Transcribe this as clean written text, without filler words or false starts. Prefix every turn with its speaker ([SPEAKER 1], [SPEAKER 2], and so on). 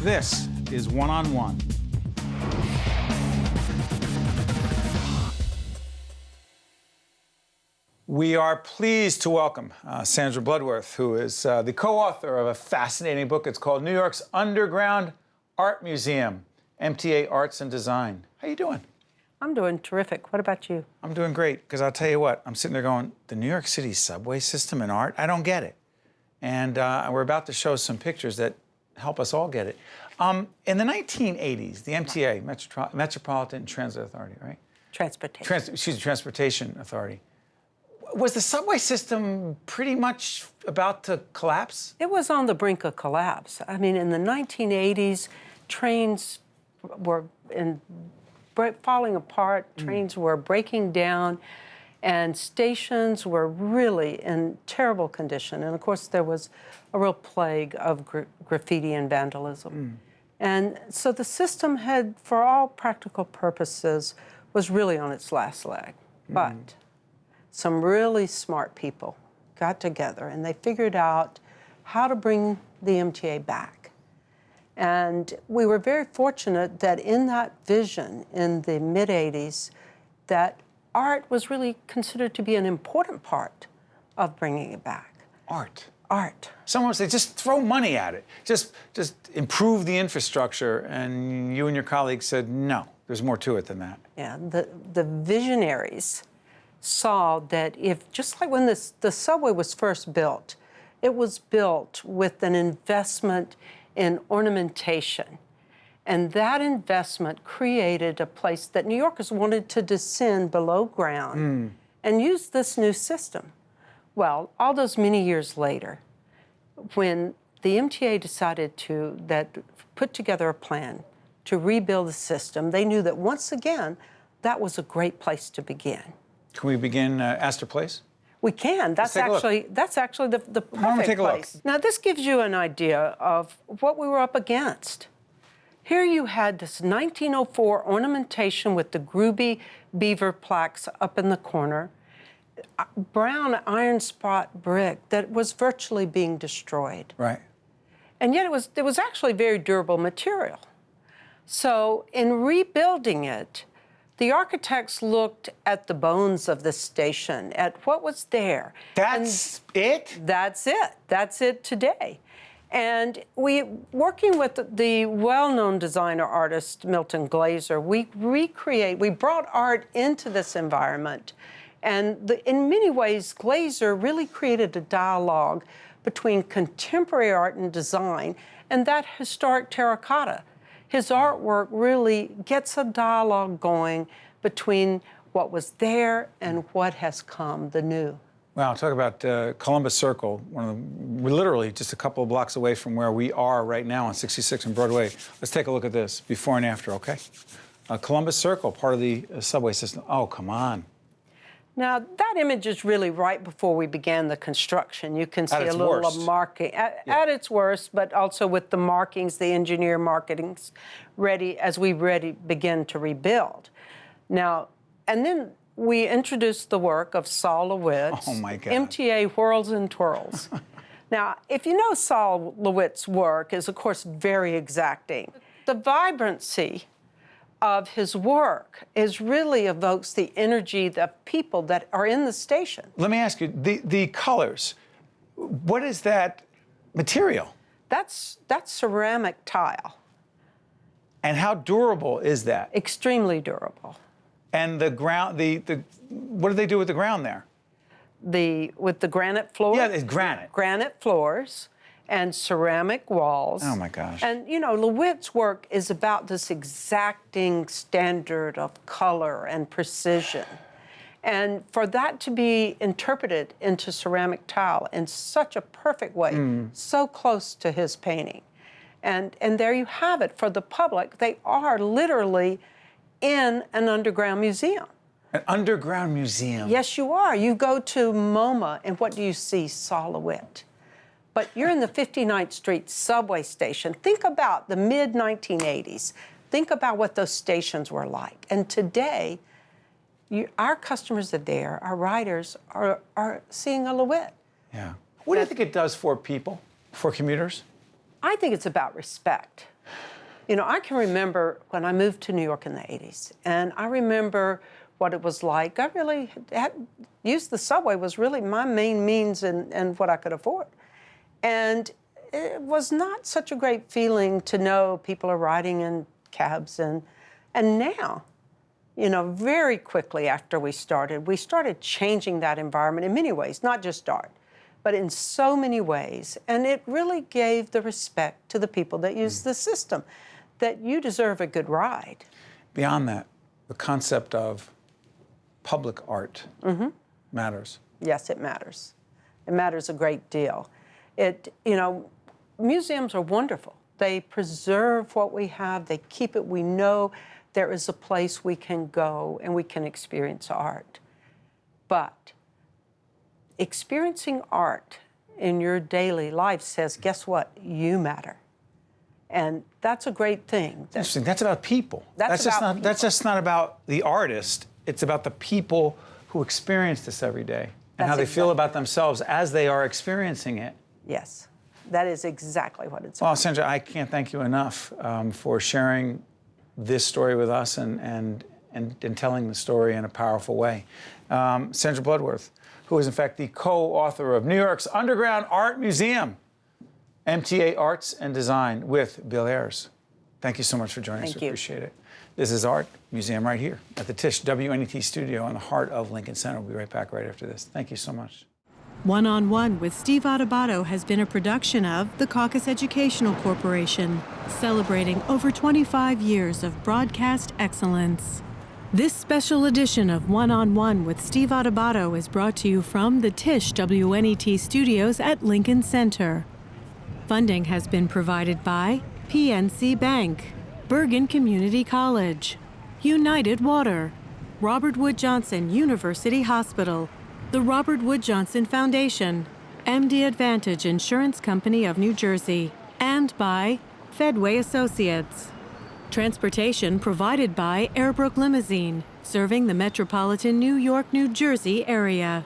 [SPEAKER 1] This is One on One. We are pleased to welcome Sandra Bloodworth, who is the co-author of a fascinating book. It's called New York's Underground Art Museum, MTA Arts and Design. How you doing?
[SPEAKER 2] I'm doing terrific. What about you?
[SPEAKER 1] I'm doing great, because I'll tell you what, I'm sitting there going, the New York City subway system and art, I don't get it. And we're about to show some pictures that help us all get it. In the 1980s, the MTA, Metropolitan Transit Authority, right? Transportation Authority. Was the subway system pretty much about to collapse?
[SPEAKER 2] It was on the brink of collapse. I mean, in the 1980s, trains were falling apart, trains were breaking down, and stations were really in terrible condition. And of course, there was a real plague of graffiti and vandalism. And so the system had, for all practical purposes, was really on its last leg. But some really smart people got together and they figured out how to bring the MTA back. And we were very fortunate that in that vision in the mid-'80s, that art was really considered to be an important part of bringing it back.
[SPEAKER 1] Art?
[SPEAKER 2] Art.
[SPEAKER 1] Someone would say, just throw money at it. Just improve the infrastructure. And you and your colleagues said, no, there's more to it than that.
[SPEAKER 2] Yeah, the visionaries saw that if, just like when the subway was first built, it was built with an investment in ornamentation. And that investment created a place that New Yorkers wanted to descend below ground and use this new system. Well, all those many years later, when the MTA decided to put together a plan to rebuild the system, they knew that once again, that was a great place to begin.
[SPEAKER 1] Can we begin Astor Place?
[SPEAKER 2] We can. That's actually the perfect place. Now, this gives you an idea of what we were up against. Here you had this 1904 ornamentation with the Groovy beaver plaques up in the corner, brown iron spot brick that was virtually being destroyed.
[SPEAKER 1] Right.
[SPEAKER 2] And yet it was actually very durable material. So in rebuilding it, the architects looked at the bones of the station, at what was there.
[SPEAKER 1] That's it?
[SPEAKER 2] That's it. That's it today. And working with the well-known designer artist, Milton Glaser, we brought art into this environment. And in many ways, Glaser really created a dialogue between contemporary art and design and that historic terracotta. His artwork really gets a dialogue going between what was there and what has come, the new.
[SPEAKER 1] Well, talk about Columbus Circle. We're literally just a couple of blocks away from where we are right now on 66 and Broadway. Let's take a look at this, before and after, okay? Columbus Circle, part of the subway system. Oh, come on.
[SPEAKER 2] Now, that image is really right before we began the construction. You can see a little marking at its worst, but also with the markings, the engineer markings, as we begin to rebuild. Now, and then we introduced the work of Sol LeWitt's MTA Whirls and Twirls. Now, if you know Sol LeWitt's work is, of course, very exacting. The vibrancy of his work really evokes the energy of people that are in the station.
[SPEAKER 1] Let me ask you, the colors, what is that material?
[SPEAKER 2] That's ceramic tile.
[SPEAKER 1] And how durable is that?
[SPEAKER 2] Extremely durable.
[SPEAKER 1] And the ground, what do they do with the ground there?
[SPEAKER 2] With the granite floors?
[SPEAKER 1] Yeah, it's granite.
[SPEAKER 2] Granite floors and ceramic walls.
[SPEAKER 1] Oh, my gosh.
[SPEAKER 2] And, you know, LeWitt's work is about this exacting standard of color and precision. And for that to be interpreted into ceramic tile in such a perfect way, so close to his painting. And there you have it. For the public, they are literally in an underground museum.
[SPEAKER 1] An underground museum?
[SPEAKER 2] Yes, you are. You go to MoMA, and what do you see? Sol LeWitt. But you're in the 59th Street subway station. Think about the mid-1980s. Think about what those stations were like. And today, our customers are there, our riders are seeing a LeWitt.
[SPEAKER 1] Yeah. What do you think it does for people, for commuters?
[SPEAKER 2] I think it's about respect. You know, I can remember when I moved to New York in the 80s, and I remember what it was like. I really had used the subway was really my main means and what I could afford. And it was not such a great feeling to know people are riding in cabs. And now, you know, very quickly after we started changing that environment in many ways, not just art, but in so many ways. And it really gave the respect to the people that use the system, that you deserve a good ride.
[SPEAKER 1] Beyond that, the concept of public art matters.
[SPEAKER 2] Yes, it matters. It matters a great deal. You know, museums are wonderful. They preserve what we have, they keep it. We know there is a place we can go and we can experience art. But experiencing art in your daily life says, guess what? You matter. And that's a great thing.
[SPEAKER 1] Interesting. That's about people. That's just not about the artist. It's about the people who experience this every day and how they feel about themselves as they are experiencing it.
[SPEAKER 2] Yes, that is exactly what it's about.
[SPEAKER 1] Well, Sandra, I can't thank you enough for sharing this story with us and telling the story in a powerful way. Sandra Bloodworth, who is in fact the co-author of New York's Underground Art Museum, MTA Arts and Design with Bill Ayers. Thank you so much for joining us. We appreciate it. This is Art Museum right here at the Tisch WNET studio in the heart of Lincoln Center. We'll be right back right after this. Thank you so much.
[SPEAKER 3] One on One with Steve Adubato has been a production of the Caucus Educational Corporation, celebrating over 25 years of broadcast excellence. This special edition of One on One with Steve Adubato is brought to you from the Tisch WNET studios at Lincoln Center. Funding has been provided by PNC Bank, Bergen Community College, United Water, Robert Wood Johnson University Hospital, the Robert Wood Johnson Foundation, MD Advantage Insurance Company of New Jersey, and by Fedway Associates. Transportation provided by Airbrook Limousine, serving the metropolitan New York, New Jersey area.